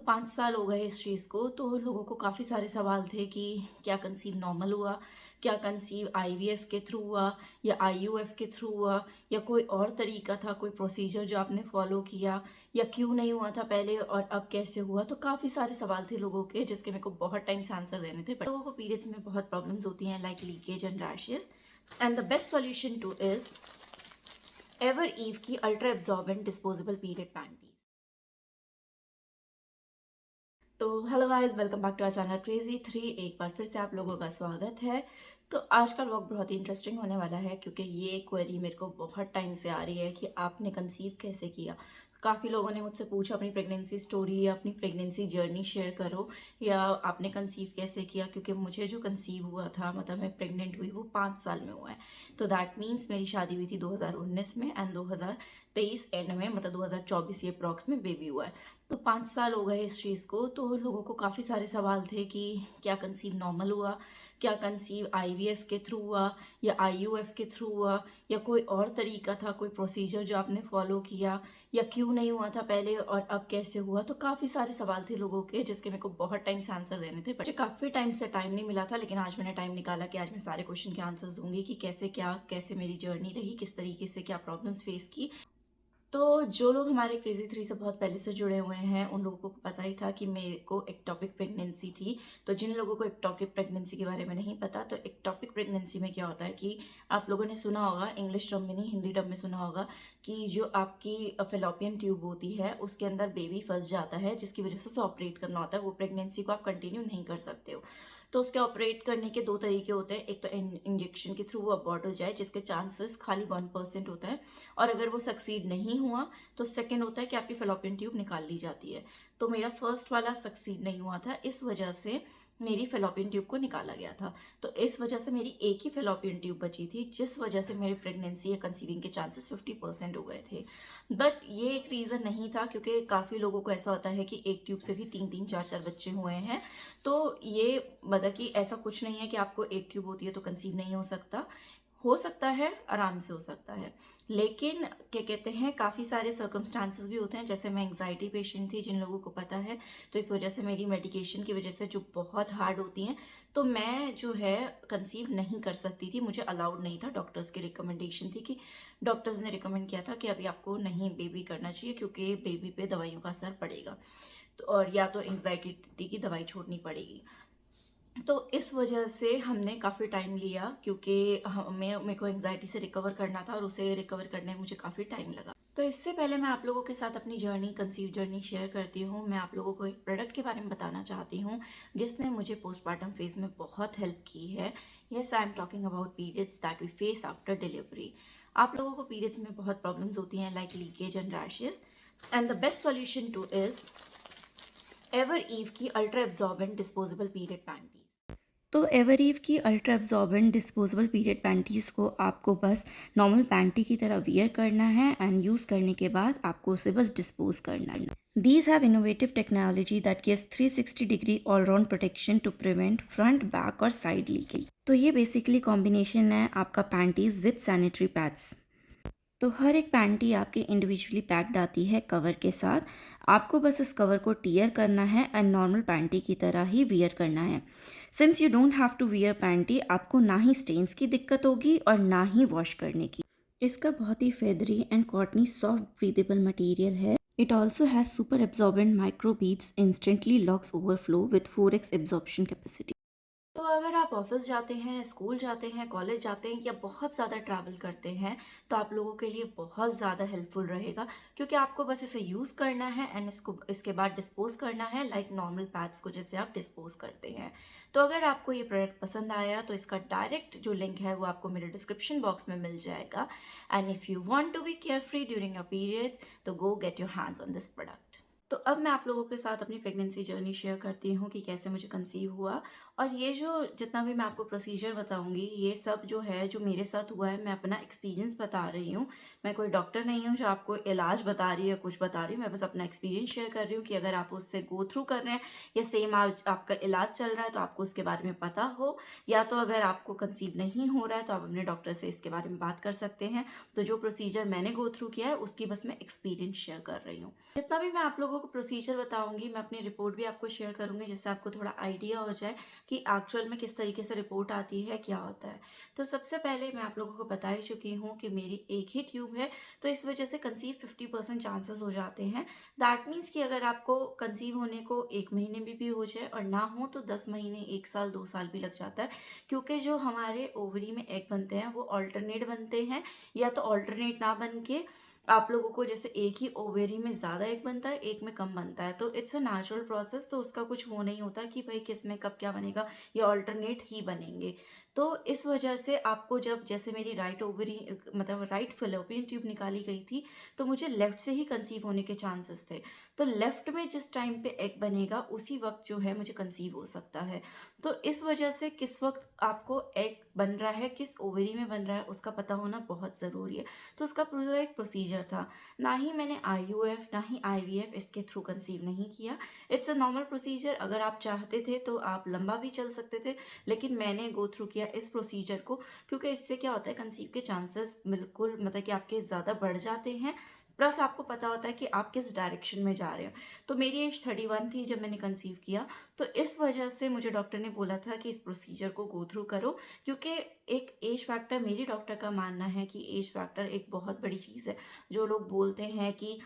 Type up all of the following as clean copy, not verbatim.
5 साल हो गए इस चीज़ को, तो लोगों को काफ़ी सारे सवाल थे कि क्या कंसीव नॉर्मल हुआ, क्या कंसीव आईवीएफ के थ्रू हुआ या आईयूएफ के थ्रू हुआ, या कोई और तरीका था, कोई प्रोसीजर जो आपने फॉलो किया, या क्यों नहीं हुआ था पहले और अब कैसे हुआ। तो काफ़ी सारे सवाल थे लोगों के, जिसके मेरे को बहुत टाइम से आंसर देने थे। बट लोगों को पीरियड्स में बहुत प्रॉब्लम्स होती हैं, like leakage and rashes, and the best solution to is एवर ईव की ultra absorbent disposable period panties. तो hello guys, welcome back to our channel crazy 3। एक बार फिर से आप लोगों का स्वागत है। तो आज का व्लॉग बहुत ही इंटरेस्टिंग होने वाला है, क्योंकि ये क्वेरी मेरे को बहुत टाइम से आ रही है कि आपने कंसीव कैसे किया। काफ़ी लोगों ने मुझसे पूछा अपनी प्रेगनेंसी स्टोरी या अपनी प्रेगनेंसी जर्नी शेयर करो, या आपने कंसीव कैसे किया। क्योंकि मुझे जो कंसीव हुआ था, मतलब मैं प्रेग्नेंट हुई, वो 5 साल में हुआ है। तो दैट मीन्स मेरी शादी हुई थी 2019 में, एंड 2023 एंड में, मतलब 2024 ये अप्रॉक्स में बेबी हुआ है। तो 5 साल हो गए इस चीज़ को, तो लोगों को काफ़ी सारे सवाल थे कि क्या कंसीव नॉर्मल हुआ, क्या कंसीव आईवीएफ के थ्रू हुआ या आईयूएफ के थ्रू हुआ, या कोई और तरीका था, कोई प्रोसीजर जो आपने फॉलो किया, या क्यों नहीं हुआ था पहले और अब कैसे हुआ। तो काफ़ी सारे सवाल थे लोगों के, जिसके मेरे को बहुत टाइम से आंसर देने थे। मुझे काफ़ी टाइम से टाइम नहीं मिला था, लेकिन आज मैंने टाइम निकाला कि आज मैं सारे क्वेश्चन के आंसर्स दूंगी कि कैसे मेरी जर्नी रही, किस तरीके से क्या प्रॉब्लम्स फेस की। तो जो लोग हमारे क्रेजी 3 से बहुत पहले से जुड़े हुए हैं, उन लोगों को पता ही था कि मेरे को एक्टोपिक प्रेगनेंसी थी। तो जिन लोगों को एक्टोपिक प्रेगनेंसी के बारे में नहीं पता, तो एक्टोपिक प्रेगनेंसी में क्या होता है कि आप लोगों ने सुना होगा, इंग्लिश टर्म में नहीं हिंदी टर्म में सुना होगा, कि जो आपकी फेलोपियन ट्यूब होती है उसके अंदर बेबी फंस जाता है, जिसकी वजह से उसे ऑपरेट करना होता है। वो प्रेगनेंसी को आप कंटिन्यू नहीं कर सकते हो। तो उसके ऑपरेट करने के दो तरीके होते हैं। एक तो इंजेक्शन के थ्रू वो अबॉर्ट हो जाए, जिसके चांसेस खाली 1% होता है, और अगर वो सक्सीड नहीं हुआ तो सेकेंड होता है कि आपकी फेलोपियन ट्यूब निकाल ली जाती है। तो मेरा फर्स्ट वाला सक्सीड नहीं हुआ था, इस वजह से मेरी फेलोपियन ट्यूब को निकाला गया था। तो इस वजह से मेरी एक ही फेलोपियन ट्यूब बची थी, जिस वजह से मेरी प्रेगनेंसी या कंसीविंग के चांसेस 50% हो गए थे। बट ये एक रीज़न नहीं था, क्योंकि काफ़ी लोगों को ऐसा होता है कि एक ट्यूब से भी 3-3, 4-4 बच्चे हुए हैं। तो ये मतलब कि ऐसा कुछ नहीं है कि आपको एक ट्यूब होती है तो कंसीव नहीं हो सकता है, आराम से हो सकता है। लेकिन क्या कहते हैं, काफ़ी सारे सर्कमस्टांसेस भी होते हैं। जैसे मैं एंग्जाइटी पेशेंट थी, जिन लोगों को पता है, तो इस वजह से मेरी मेडिकेशन की वजह से जो बहुत हार्ड होती हैं, तो मैं जो है कंसीव नहीं कर सकती थी। मुझे अलाउड नहीं था, डॉक्टर्स की रिकमेंडेशन थी कि डॉक्टर्स ने रिकमेंड किया था कि अभी आपको नहीं बेबी करना चाहिए, क्योंकि बेबी पे दवाइयों का असर पड़ेगा, तो और या तो एंग्जाइटी की दवाई छोड़नी पड़ेगी। तो इस वजह से हमने काफ़ी टाइम लिया, क्योंकि हमें मेरे को एंग्जाइटी से रिकवर करना था, और उसे रिकवर करने में मुझे काफ़ी टाइम लगा। तो इससे पहले मैं आप लोगों के साथ अपनी कंसीव जर्नी शेयर करती हूँ। मैं आप लोगों को एक प्रोडक्ट के बारे में बताना चाहती हूँ, जिसने मुझे पोस्टमार्टम फेज में बहुत हेल्प की है। Yes, I am talking about periods that we face after delivery. आप लोगों को पीरियड्स में बहुत प्रॉब्लम्स होती हैं, like leakage and rashes, and the best solution to is एवर ईव की ultra absorbent disposable period panties. तो एवरीव की ultra absorbent disposable period panties को आपको बस नॉर्मल पैंटी की तरह वियर करना है, एंड यूज़ करने के बाद आपको उसे बस डिस्पोज करना है। These have innovative technology that gives 360-degree all-round protection to prevent front, back और side leakage। तो ये बेसिकली कॉम्बिनेशन है आपका पैंटीज़ विद सैनिटरी पैड्स। तो हर एक पैंटी आपके इंडिविजुअली पैक्ड आती है कवर के साथ। आपको बस इस कवर को टियर करना है एंड नॉर्मल पैंटी की तरह ही वियर करना है। Since you don't have to wear panty, आपको ना ही स्टेन्स की दिक्कत होगी और ना ही वॉश करने की। इसका बहुत ही feathery and cottony soft breathable material है। It also has super absorbent micro beads, instantly locks overflow with 4x absorption capacity. तो अगर आप ऑफिस जाते हैं, स्कूल जाते हैं, कॉलेज जाते हैं, या बहुत ज़्यादा ट्रैवल करते हैं, तो आप लोगों के लिए बहुत ज़्यादा हेल्पफुल रहेगा, क्योंकि आपको बस इसे यूज़ करना है एंड इसके बाद डिस्पोज करना है, लाइक नॉर्मल पैड्स को जैसे आप डिस्पोज करते हैं। तो अगर आपको ये प्रोडक्ट पसंद आया, तो इसका डायरेक्ट जो लिंक है वो आपको मेरे डिस्क्रिप्शन बॉक्स में मिल जाएगा। And if you want to be carefree during your periods, तो go get your hands on this product. तो अब मैं आप लोगों के साथ अपनी प्रेगनेंसी जर्नी शेयर करती हूँ कि कैसे मुझे कंसीव हुआ। और ये जो जितना भी मैं आपको प्रोसीजर बताऊंगी, ये सब जो है जो मेरे साथ हुआ है, मैं अपना एक्सपीरियंस बता रही हूँ। मैं कोई डॉक्टर नहीं हूँ जो आपको इलाज बता रही है या कुछ बता रही हूँ। मैं बस अपना एक्सपीरियंस शेयर कर रही हूँ कि अगर आप उससे गो थ्रू कर रहे हैं, या सेम आज आपका इलाज चल रहा है, तो आपको उसके बारे में पता हो। या तो अगर आपको कंसीव नहीं हो रहा है, तो आप अपने डॉक्टर से इसके बारे में बात कर सकते हैं। तो जो प्रोसीजर मैंने गो थ्रू किया है, उसकी बस मैं एक्सपीरियंस शेयर कर रही हूँ। जितना भी मैं आप लोगों लोगों को प्रोसीजर बताऊंगी, मैं अपनी रिपोर्ट भी आपको शेयर करूंगी जिससे आपको थोड़ा आइडिया हो जाए कि एक्चुअल में किस तरीके से रिपोर्ट आती है, क्या होता है। तो सबसे पहले मैं आप लोगों को बता ही चुकी हूँ कि मेरी एक ही ट्यूब है, तो इस वजह से कंसीव 50% चांसेस हो जाते हैं। दैट मीन्स कि अगर आपको कंसीव होने को 1 महीने में भी हो जाए और ना हो तो 10 महीने, 1 साल, 2 साल भी लग जाता है, क्योंकि जो हमारे ओवरी में एग बनते हैं वो ऑल्टरनेट बनते हैं, या तो ऑल्टरनेट ना बन के आप लोगों को जैसे एक ही ओवेरी में ज़्यादा एग बनता है, एक में कम बनता है, तो इट्स अ नेचुरल प्रोसेस। तो उसका कुछ वो नहीं होता कि भाई किस में कब क्या बनेगा, ये ऑल्टरनेट ही बनेंगे। तो इस वजह से आपको जब जैसे मेरी राइट ओवरी मतलब राइट फेलोपियन ट्यूब निकाली गई थी, तो मुझे लेफ्ट से ही कंसीव होने के चांसेस थे। तो लेफ्ट में जिस टाइम पे एग बनेगा उसी वक्त जो है मुझे कंसीव हो सकता है। तो इस वजह से किस वक्त आपको एग बन रहा है, किस ओवरी में बन रहा है, उसका पता होना बहुत ज़रूरी है। तो उसका पूरा एक प्रोसीजर था। ना ही मैंने आईयूएफ ना ही आईवीएफ इसके थ्रू कंसीव नहीं किया। It's a normal procedure. अगर आप चाहते थे तो आप लंबा भी चल सकते थे, लेकिन मैंने गो थ्रू किया इस प्रोसीजर को, क्योंकि इससे क्या होता है कंसीव के चांसेस बिल्कुल मतलब कि आपके ज़्यादा बढ़ जाते हैं। प्लस आपको पता होता है कि आप किस डायरेक्शन में जा रहे हो। तो मेरी एज 31 थी जब मैंने कंसीव किया, तो इस वजह से मुझे डॉक्टर ने बोला था कि इस प्रोसीजर को गो थ्रू करो, क्योंकि एक एज फैक्टर, मेरी डॉक्टर का मानना है कि एज फैक्टर एक बहुत बड़ी चीज़ है। जो लोग बोलते हैं कि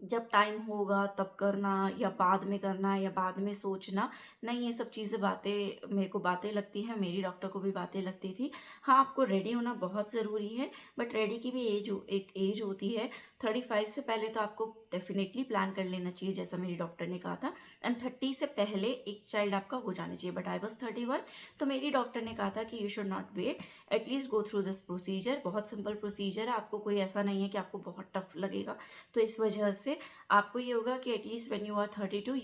जब टाइम होगा तब करना, या बाद में करना, या बाद में सोचना, नहीं, ये सब चीज़ें बातें मेरे को बातें लगती हैं, मेरी डॉक्टर को भी बातें लगती थी। हाँ, आपको रेडी होना बहुत ज़रूरी है, बट रेडी की भी एक एज होती है। 35 से पहले तो आपको डेफिनेटली प्लान कर लेना चाहिए, जैसा मेरी डॉक्टर ने कहा था। एंड 30 से पहले एक चाइल्ड आपका हो जाना चाहिए, बट आई वॉज 31। तो मेरी डॉक्टर ने कहा था कि you should not wait, at least go through this procedure. बहुत सिंपल प्रोसीजर है, आपको कोई ऐसा नहीं है कि आपको बहुत टफ लगेगा। तो इस वजह से आपको ये होगा कि at least when you are 32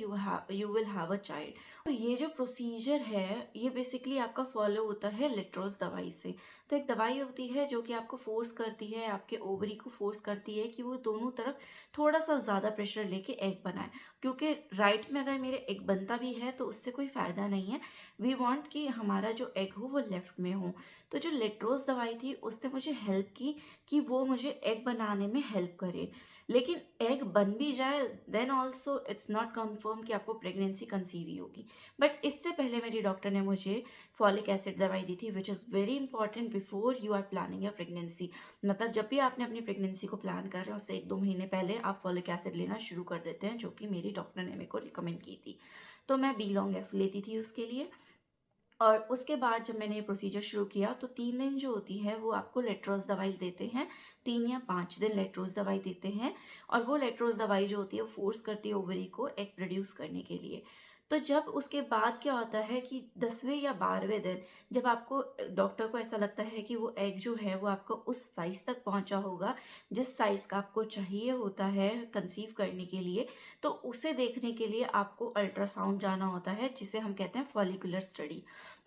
you will have a child. तो ये जो प्रोसीजर है ये बेसिकली आपका फॉलो होता है लेट्रोस दवाई से। तो एक दवाई होती है जो कि आपको फोर्स करती है, आपके ओवरी को फोर्स करती है कि वो दोनों तरफ थोड़ा सा ज़्यादा प्रेशर लेके एग बनाए, क्योंकि राइट में अगर मेरे एग बनता भी है तो उससे कोई फ़ायदा नहीं है। वी वांट कि हमारा जो एग हो वो लेफ्ट में हो। तो जो लेट्रोस दवाई थी उसने मुझे हेल्प की कि वो मुझे एग बनाने में हेल्प करे। लेकिन एग बन भी जाए then also it's not confirm कि आपको प्रेगनेंसी कंसीव ही होगी। बट इससे पहले मेरी डॉक्टर ने मुझे फॉलिक एसिड दवाई दी थी, which is very important before you are planning your pregnancy. मतलब जब भी आपने अपनी प्रेगनेंसी को प्लान कर रहे हो उससे 1-2 महीने पहले आप फॉलिक एसिड लेना शुरू कर देते हैं, जो कि मेरी डॉक्टर ने मेरे को रिकमेंड की थी। तो मैं बी लॉन्ग एफ लेती थी उसके लिए। और उसके बाद जब मैंने ये प्रोसीजर शुरू किया तो 3 दिन जो होती है वो आपको लेट्रोस दवाई देते हैं। 3 या 5 दिन लेट्रोस दवाई देते हैं। और वो लेट्रोस दवाई जो होती है वो फोर्स करती है ओवरी को एग प्रोड्यूस करने के लिए। तो जब उसके बाद क्या होता है कि 10वें या 12वें दिन जब आपको डॉक्टर को ऐसा लगता है कि वो एग जो है वो आपको उस साइज़ तक पहुंचा होगा जिस साइज़ का आपको चाहिए होता है कंसीव करने के लिए, तो उसे देखने के लिए आपको अल्ट्रासाउंड जाना होता है, जिसे हम कहते हैं फॉलिकुलर स्टडी।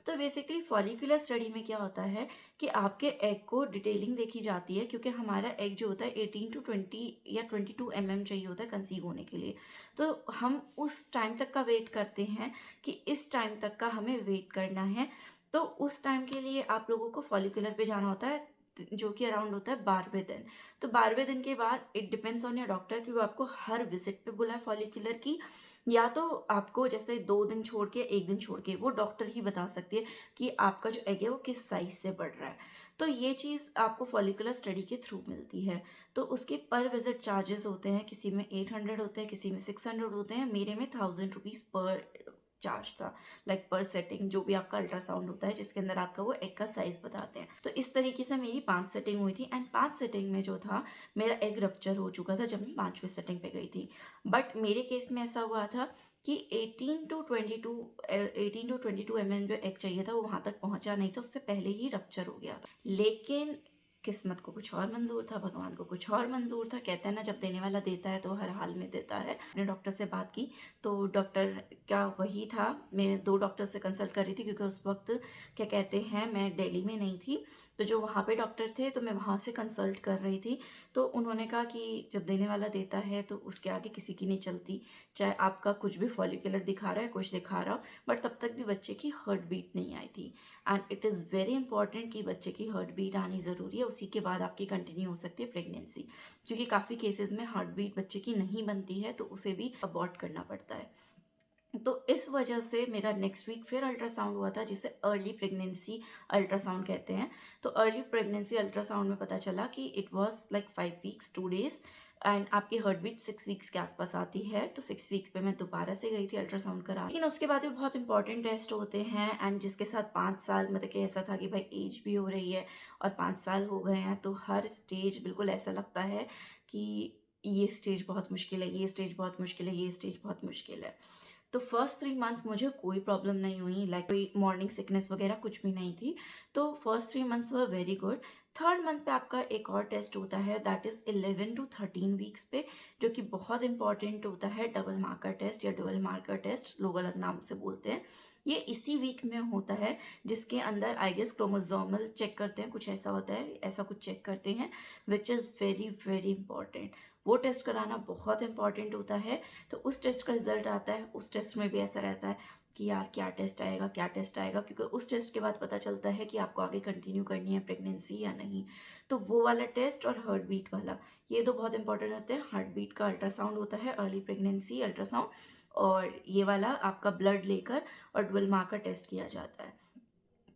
तो बेसिकली फॉलिकुलर स्टडी में क्या होता है कि आपके एग को डिटेलिंग देखी जाती है, क्योंकि हमारा एग जो होता है 18 to 20 या 22 mm चाहिए होता है कंसीव होने के लिए। तो हम उस टाइम तक का वेट करते हैं कि इस टाइम तक का हमें वेट करना है। तो उस टाइम के लिए आप लोगों को फॉलिकुलर पे जाना होता है, जो कि अराउंड होता है 12वें दिन। तो 12वें दिन के बाद it depends on your doctor कि वो आपको हर विजिट पे बुलाए फॉलिकुलर की, या तो आपको जैसे 2 दिन छोड़ के 1 दिन छोड़ के, वो डॉक्टर ही बता सकती है कि आपका जो एग है वो किस साइज से बढ़ रहा है। तो ये चीज़ आपको फॉलिकुलर स्टडी के थ्रू मिलती है। तो उसके पर विजिट चार्जेस होते हैं, किसी में 800 होते हैं, किसी में 600 होते हैं, मेरे में 1000 रुपीज़ पर चार्ज था, लाइक पर सेटिंग, जो भी आपका अल्ट्रासाउंड होता है जिसके अंदर आपका वो एग का साइज बताते हैं। तो इस तरीके से मेरी 5 सेटिंग हुई थी। एंड 5 सेटिंग में जो था मेरा एग रप्चर हो चुका था जब मैं 5वीं सेटिंग पे गई थी। बट मेरे केस में ऐसा हुआ था कि 18 to 22 mm जो एग चाहिए था वो वहां तक पहुंचा नहीं था, उससे पहले ही रप्चर हो गया था। लेकिन किस्मत को कुछ और मंजूर था, भगवान को कुछ और मंजूर था। कहते हैं ना, जब देने वाला देता है तो हर हाल में देता है। अपने डॉक्टर से बात की तो डॉक्टर क्या वही था, मैं 2 डॉक्टर से कंसल्ट कर रही थी, क्योंकि उस वक्त क्या कहते हैं मैं दिल्ली में नहीं थी। तो जो वहाँ पे डॉक्टर थे तो मैं वहाँ से कंसल्ट कर रही थी। तो उन्होंने कहा कि जब देने वाला देता है तो उसके आगे किसी की नहीं चलती, चाहे आपका कुछ भी फॉलिकुलर दिखा रहा है, कुछ दिखा रहा हो, बट तब तक भी बच्चे की हार्ट बीट नहीं आई थी। And it is very important कि बच्चे की हार्ट बीट आनी ज़रूरी है, उसी के बाद आपकी कंटिन्यू हो सकती है प्रेगनेंसी, क्योंकि काफ़ी केसेस में हार्ट बीट बच्चे की नहीं बनती है तो उसे भी अबॉर्ट करना पड़ता है। तो इस वजह से मेरा नेक्स्ट वीक फिर अल्ट्रासाउंड हुआ था, जिसे अर्ली प्रेगनेंसी अल्ट्रासाउंड कहते हैं। तो अर्ली प्रेगनेंसी अल्ट्रासाउंड में पता चला कि it was like 5 weeks 2 days and आपकी हार्ट बीट 6 वीक्स के आसपास आती है। तो 6 वीक्स पे मैं दोबारा से गई थी अल्ट्रासाउंड करा, लेकिन उसके बाद भी बहुत इंपॉर्टेंट टेस्ट होते हैं एंड जिसके साथ 5 साल, मतलब कि ऐसा था कि भाई एज भी हो रही है और 5 साल हो गए हैं, तो हर स्टेज बिल्कुल ऐसा लगता है कि ये स्टेज बहुत मुश्किल है, ये स्टेज बहुत मुश्किल है, ये स्टेज बहुत मुश्किल है। तो फर्स्ट 3 मंथ्स मुझे कोई प्रॉब्लम नहीं हुई, लाइक कोई मॉर्निंग सिकनेस वगैरह कुछ भी नहीं थी। तो first 3 months were very good. Third month पे आपका एक और टेस्ट होता है, दैट इज़ 11 to 13 वीक्स पे, जो कि बहुत इंपॉर्टेंट होता है, डबल मार्कर टेस्ट या डुअल मार्कर टेस्ट लोग अलग नाम से बोलते हैं। ये इसी वीक में होता है जिसके अंदर आई गेस क्रोमोसोमल चेक करते हैं, कुछ ऐसा होता है, ऐसा कुछ चेक करते हैं, विच इज़ वेरी वेरी इंपॉर्टेंट। वो टेस्ट कराना बहुत इंपॉर्टेंट होता है। तो उस टेस्ट का रिजल्ट आता है, उस टेस्ट में भी ऐसा रहता है कि यार क्या टेस्ट आएगा, क्या टेस्ट आएगा, क्योंकि उस टेस्ट के बाद पता चलता है कि आपको आगे कंटिन्यू करनी है प्रेगनेंसी या नहीं। तो वो वाला टेस्ट और हार्ट बीट वाला, ये दो बहुत इंपॉर्टेंट होते हैं। हार्ट बीट का अल्ट्रासाउंड होता है, अर्ली प्रेगनेंसी अल्ट्रासाउंड, और ये वाला आपका ब्लड लेकर और डुअल मार्कर टेस्ट किया जाता है।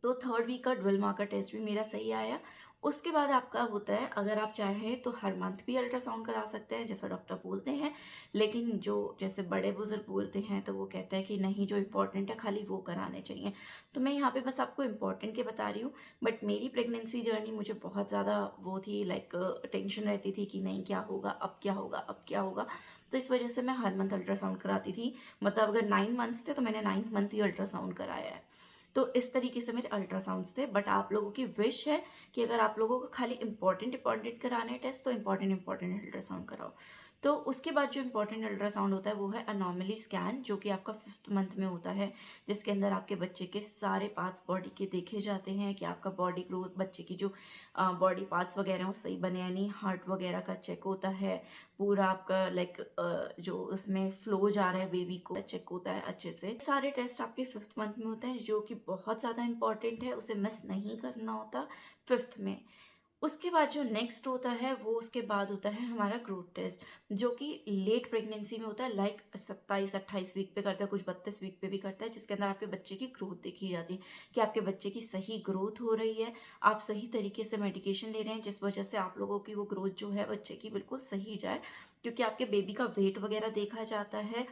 तो थर्ड वीक का डुअल मार्कर टेस्ट भी मेरा सही आया। उसके बाद आपका होता है, अगर आप चाहें तो हर मंथ भी अल्ट्रासाउंड करा सकते हैं जैसा डॉक्टर बोलते हैं, लेकिन जो जैसे बड़े बुजुर्ग बोलते हैं तो वो कहते हैं कि नहीं, जो इम्पोर्टेंट है खाली वो कराने चाहिए। तो मैं यहाँ पे बस आपको इम्पोर्टेंट के बता रही हूँ। बट मेरी प्रेगनेंसी जर्नी मुझे बहुत ज़्यादा वो थी, लाइक टेंशन रहती थी कि नहीं क्या होगा, अब क्या होगा, अब क्या होगा। तो इस वजह से मैं हर मंथ अल्ट्रासाउंड कराती थी। मतलब अगर 9 मंथ्स थे तो मैंने 9th मंथ ही अल्ट्रासाउंड कराया है। तो इस तरीके से मेरे अल्ट्रासाउंड्स थे। बट आप लोगों की विश है कि अगर आप लोगों को खाली इंपॉर्टेंट इंपॉर्टेंट कराने हैं टेस्ट, तो इंपॉर्टेंट इंपॉर्टेंट अल्ट्रासाउंड कराओ। तो उसके बाद जो इंपॉर्टेंट अल्ट्रासाउंड होता है वो है अनोमली स्कैन, जो कि आपका 5th मंथ में होता है, जिसके अंदर आपके बच्चे के सारे पार्ट्स बॉडी के देखे जाते हैं कि आपका बॉडी ग्रोथ, बच्चे की जो बॉडी पार्ट्स वगैरह वो सही बने या नहीं, हार्ट वगैरह का चेक होता है, पूरा आपका लाइक जो उसमें फ्लो जा रहा है बेबी को चेक होता है अच्छे से। सारे टेस्ट आपके 5th मंथ में होते हैं, जो कि बहुत ज़्यादा इंपॉर्टेंट है, उसे मिस नहीं करना होता 5th में। उसके बाद जो नेक्स्ट होता है वो उसके बाद होता है हमारा ग्रोथ टेस्ट, जो कि लेट प्रेगनेंसी में होता है, लाइक 27-28 वीक पे करता है, कुछ 32 वीक पे भी करता है, जिसके अंदर आपके बच्चे की ग्रोथ देखी जाती है कि आपके बच्चे की सही ग्रोथ हो रही है, आप सही तरीके से मेडिकेशन ले रहे हैं, जिस वजह से आप लोगों की वो ग्रोथ जो है बच्चे की बिल्कुल सही जाए, क्योंकि आपके बेबी का वेट वगैरह देखा जाता है।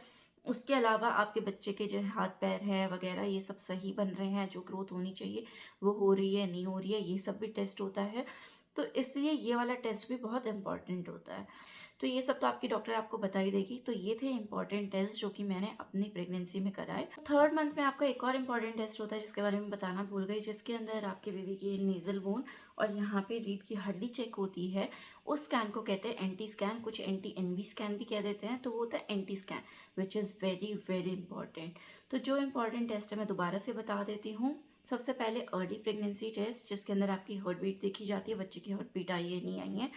उसके अलावा आपके बच्चे के जो हाथ पैर हैं वगैरह ये सब सही बन रहे हैं, जो ग्रोथ होनी चाहिए वो हो रही है, नहीं हो रही है, ये सब भी टेस्ट होता है। तो इसलिए ये वाला टेस्ट भी बहुत इंपॉर्टेंट होता है। तो ये सब तो आपकी डॉक्टर आपको बता ही देगी। तो ये थे इंपॉर्टेंट टेस्ट जो कि मैंने अपनी प्रेगनेंसी में कराए। 3rd मंथ में आपका एक और इंपॉर्टेंट टेस्ट होता है जिसके बारे में बताना भूल गई, जिसके अंदर आपके बेबी की नेजल बोन और यहाँ पे रीढ़ की हड्डी चेक होती है। उस स्कैन को कहते हैं एंटी स्कैन, कुछ एंटी एनवी स्कैन भी कह देते हैं। तो वो होता है anti scan, which is very very important. तो जो इंपॉर्टेंट टेस्ट है मैं दोबारा से बता देती हूँ। सबसे पहले अर्ली प्रेगनेंसी टेस्ट, जिसके अंदर आपकी हार्ट बीट देखी जाती है, बच्चे की हार्ट बीट आई है नहीं आई है।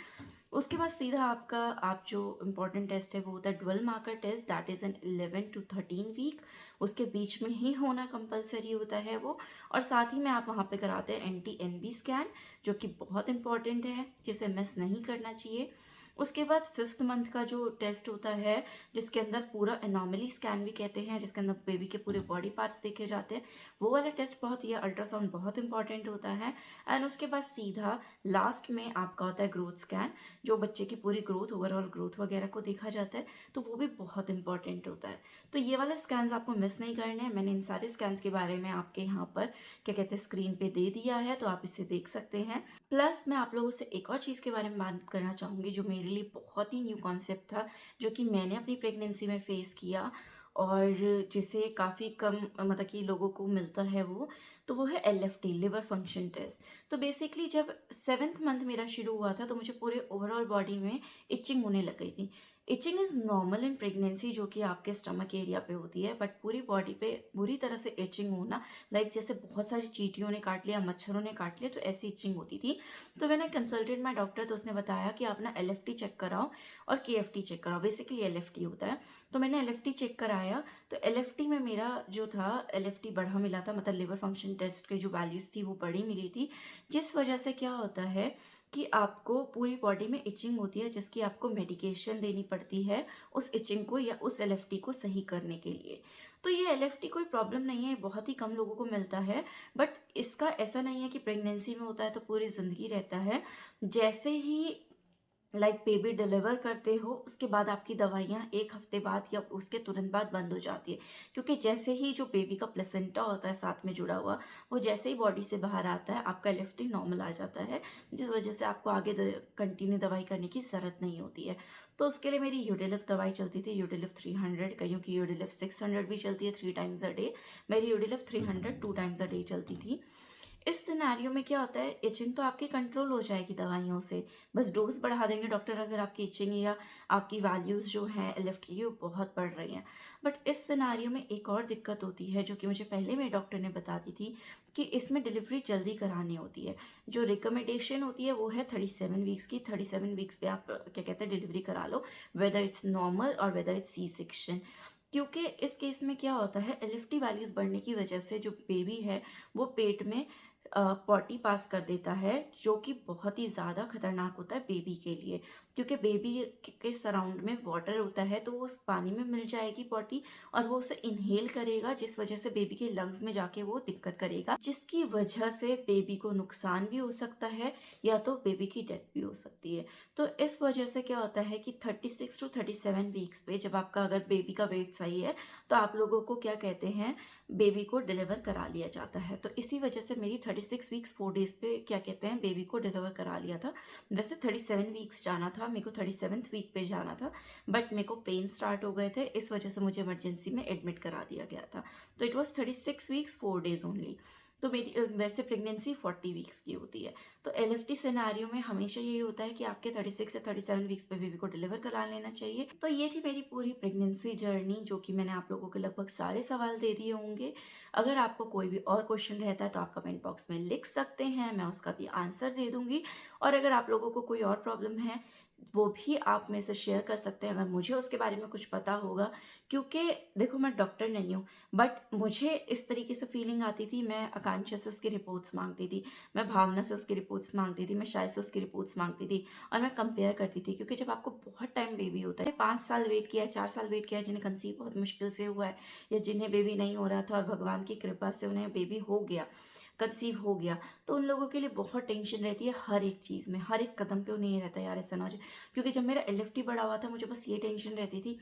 उसके बाद सीधा आपका आप जो इम्पोर्टेंट टेस्ट है वो होता है dual marker test, that is an 11 to 13 week. उसके बीच में ही होना कंपलसरी होता है वो। और साथ ही में आप वहाँ पे कराते हैं एंटी एनवी स्कैन, जो कि बहुत इंपॉर्टेंट है, जिसे मिस नहीं करना चाहिए। उसके बाद 5th मंथ का जो टेस्ट होता है, जिसके अंदर पूरा एनॉमली स्कैन भी कहते हैं, जिसके अंदर बेबी के पूरे बॉडी पार्ट्स देखे जाते हैं, वो वाला टेस्ट बहुत, ये अल्ट्रासाउंड बहुत इंपॉर्टेंट होता है। एंड उसके बाद सीधा लास्ट में आपका होता है ग्रोथ स्कैन, जो बच्चे की पूरी ग्रोथ, ओवरऑल ग्रोथ वगैरह को देखा जाता है, तो वो भी बहुत इंपॉर्टेंट होता है। तो ये वाले स्कैन्स आपको मिस नहीं करने हैं। मैंने इन सारे स्कैन्स के बारे में आपके यहाँ पर क्या कहते हैं स्क्रीन पे दे दिया है, तो आप इसे देख सकते हैं। प्लस मैं आप लोगों से एक और चीज़ के बारे में बात करना चाहूँगी, जो मेरे लिए बहुत ही न्यू कॉन्सेप्ट था, जो कि मैंने अपनी प्रेगनेंसी में फेस किया और जिसे काफ़ी कम मतलब कि लोगों को मिलता है वो है LFT, लिवर फंक्शन टेस्ट। तो बेसिकली जब 7th मंथ मेरा शुरू हुआ था तो मुझे पूरे ओवरऑल बॉडी में इचिंग होने लग गई थी। Itching is normal in pregnancy, जो कि आपके स्टमक एरिया पे होती है, बट पूरी बॉडी पे बुरी तरह से इचिंग होना, लाइक जैसे बहुत सारी चींटियों ने काट लिया, मच्छरों ने काट लिया, तो ऐसी इचिंग होती थी। तो मैंने कंसल्टेड माई डॉक्टर, तो उसने बताया कि आप ना LFT चेक कराओ और KFT चेक कराओ। बेसिकली LFT होता है। तो मैंने LFT चेक कराया, तो LFT में मेरा जो था, LFT बढ़ा मिला था, मतलब लिवर फंक्शन टेस्ट की जो वैल्यूज़ थी वो बड़ी मिली थी, जिस वजह से क्या होता है कि आपको पूरी बॉडी में इचिंग होती है, जिसकी आपको मेडिकेशन देनी पड़ती है उस इचिंग को या उस LFT को सही करने के लिए। तो ये LFT कोई प्रॉब्लम नहीं है, बहुत ही कम लोगों को मिलता है, बट इसका ऐसा नहीं है कि प्रेगनेंसी में होता है तो पूरी ज़िंदगी रहता है। जैसे ही लाइक बेबी डिलीवर करते हो, उसके बाद आपकी दवाइयाँ 1 हफ्ते बाद या उसके तुरंत बाद बंद हो जाती है, क्योंकि जैसे ही जो बेबी का प्लेसेंटा होता है साथ में जुड़ा हुआ, वो जैसे ही बॉडी से बाहर आता है, आपका LFT नॉर्मल आ जाता है, जिस वजह से आपको आगे कंटिन्यू दवाई करने की ज़रूरत नहीं होती है। तो उसके लिए मेरी यूडिलिफ दवाई चलती थी, यूडिलिफ 300, कईयों की यूडिलिफ 600 भी चलती है 3 टाइम्स अ डे। मेरी यूडिलिफ 300 2 टाइम्स अ डे चलती थी। इस सिनेरियो में क्या होता है, इचिंग तो आपकी कंट्रोल हो जाएगी दवाइयों से, बस डोज बढ़ा देंगे डॉक्टर अगर आपकी इचिंग या आपकी वैल्यूज़ जो हैं LFT की वो बहुत बढ़ रही हैं। बट इस सिनेरियो में एक और दिक्कत होती है, जो कि मुझे पहले मेरे डॉक्टर ने बता दी थी, कि इसमें डिलीवरी जल्दी करानी होती है। जो रिकमेंडेशन होती है वो है 37 वीक्स की। 37 वीक्स पे आप क्या कहते हैं डिलीवरी करा लो, वेदर इट्स नॉर्मल और वेदर इट्स C सेक्शन। क्योंकि इस केस में क्या होता है, LFT वैल्यूज़ बढ़ने की वजह से जो बेबी है वो पेट में पॉटी पास कर देता है, जो कि बहुत ही ज़्यादा खतरनाक होता है बेबी के लिए, क्योंकि बेबी के सराउंड में वाटर होता है, तो वो उस पानी में मिल जाएगी पॉटी, और वो उसे इनहेल करेगा, जिस वजह से बेबी के लंग्स में जाके वो दिक्कत करेगा, जिसकी वजह से बेबी को नुकसान भी हो सकता है या तो बेबी की डेथ भी हो सकती है। तो इस वजह से क्या होता है कि 36 to 37 वीक्स पे जब आपका अगर बेबी का वेट सही है, तो आप लोगों को क्या कहते हैं, बेबी को डिलीवर करा लिया जाता है। तो इसी वजह से मेरी 36 वीक्स 4 डेज़ पे क्या कहते हैं बेबी को डिलीवर करा लिया था। वैसे 37 वीक्स जाना था, मेरे को 37th वीक पे जाना था, बट मेरे को पेन स्टार्ट हो गए थे, इस वजह से मुझे इमरजेंसी में एडमिट करा दिया गया था। तो it was 36 weeks 4 days only. तो मेरी वैसे प्रेगनेंसी 40 वीक्स की होती है। तो LFT सिनेरियो में हमेशा यही होता है कि आपके 36 या 37 वीक्स पे बेबी को डिलीवर करा लेना चाहिए। तो ये थी मेरी पूरी प्रेगनेंसी जर्नी, जो कि मैंने आप लोगों के लगभग सारे सवाल दे दिए होंगे। अगर आपको कोई भी और क्वेश्चन रहता है तो आप कमेंट बॉक्स में लिख सकते हैं, मैं उसका भी आंसर दे दूंगी। और अगर आप लोगों को कोई और प्रॉब्लम है, वो भी आप मेरे से शेयर कर सकते हैं, अगर मुझे उसके बारे में कुछ पता होगा। क्योंकि देखो, मैं डॉक्टर नहीं हूँ, बट मुझे इस तरीके से फीलिंग आती थी, मैं आकांक्षा से उसकी रिपोर्ट्स मांगती थी, मैं भावना से उसकी रिपोर्ट्स मांगती थी, मैं शायद से उसकी रिपोर्ट्स मांगती थी, और मैं कंपेयर करती थी। क्योंकि जब आपको बहुत टाइम बेबी होता है, 5 साल वेट किया है, 4 साल वेट किया है, जिन्हें कंसीव बहुत मुश्किल से हुआ है, या जिन्हें बेबी नहीं हो रहा था और भगवान की कृपा से उन्हें बेबी हो गया, कंसीव हो गया, तो उन लोगों के लिए बहुत टेंशन रहती है हर एक चीज़ में, हर एक कदम पे उन्हें ये रहता है यार ऐसा ना हो जाए। क्योंकि जब मेरा LFT बढ़ा हुआ था, मुझे बस ये टेंशन रहती थी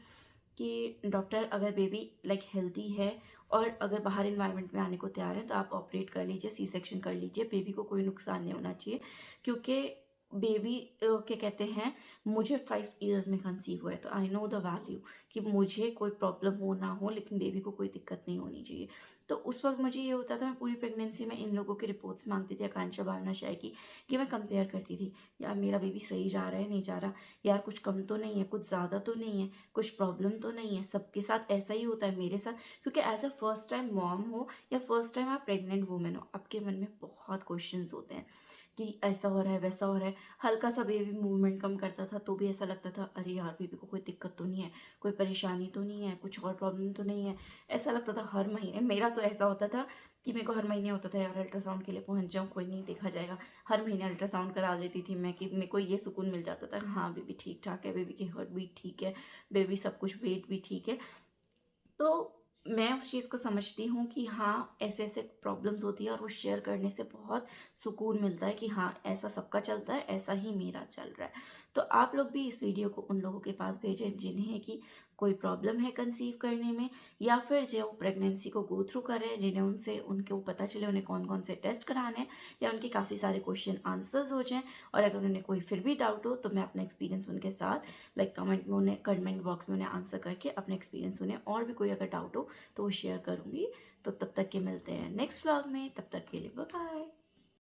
कि डॉक्टर, अगर बेबी लाइक हेल्दी है और अगर बाहर इन्वायरमेंट में आने को तैयार है, तो आप ऑपरेट कर लीजिए, C सेक्शन कर लीजिए, बेबी को कोई नुकसान नहीं होना चाहिए। क्योंकि बेबी क्या कहते हैं, मुझे 5 ईयर्स में कंसीव हुआ है, तो आई नो द वैल्यू कि मुझे कोई प्रॉब्लम हो ना हो, लेकिन बेबी को कोई दिक्कत नहीं होनी चाहिए। तो उस वक्त मुझे ये होता था, मैं पूरी प्रेगनेंसी में इन लोगों की रिपोर्ट्स मांगती थी, आकांक्षा, भावना, शाय की, कि मैं कंपेयर करती थी, यार मेरा बेबी सही जा रहा है नहीं जा रहा, यार कुछ कम तो नहीं है, कुछ ज़्यादा तो नहीं है, कुछ प्रॉब्लम तो नहीं है। सबके साथ ऐसा ही होता है, मेरे साथ, क्योंकि as a first time mom हो या फर्स्ट टाइम आप प्रेग्नेंट वूमेन हो, आपके मन में बहुत क्वेश्चंस होते हैं कि ऐसा हो रहा है, वैसा हो रहा है। हल्का सा बेबी मूवमेंट कम करता था तो भी ऐसा लगता था, अरे यार बेबी को कोई दिक्कत तो नहीं है, कोई परेशानी तो नहीं है, कुछ और प्रॉब्लम तो नहीं है। ऐसा लगता था हर महीने, मेरा तो ऐसा होता था कि मेरे को हर महीने होता था यार अल्ट्रासाउंड के लिए पहुंच जाऊँ, कोई नहीं, देखा जाएगा। हर महीने अल्ट्रासाउंड करा लेती थी मैं, कि मेरे को ये सुकून मिल जाता था, हाँ बेबी ठीक ठाक है, बेबी की हार्ट बीट ठीक है, बेबी सब कुछ वेट भी ठीक है। तो मैं उस चीज़ को समझती हूँ कि हाँ, ऐसे-ऐसे प्रॉब्लम्स होती है, और वो शेयर करने से बहुत सुकून मिलता है कि हाँ, ऐसा सबका चलता है, ऐसा ही मेरा चल रहा है। तो आप लोग भी इस वीडियो को उन लोगों के पास भेजें जिन्हें कि कोई प्रॉब्लम है कंसीव करने में, या फिर जो प्रेगनेंसी को गो थ्रू कर रहे हैं, जिन्हें उनसे उनको पता चले उन्हें कौन-कौन से टेस्ट कराने हैं, या उनके काफ़ी सारे क्वेश्चन आंसर्स हो जाएँ। और अगर उन्हें कोई फिर भी डाउट हो, तो मैं अपना एक्सपीरियंस उनके साथ लाइक कमेंट बॉक्स में उन्हें आंसर करके अपने एक्सपीरियंस, उन्हें और भी कोई अगर डाउट हो तो वो शेयर करूँगी। तो तब तक के मिलते हैं नेक्स्ट व्लॉग में, तब तक के लिए बाय बाय।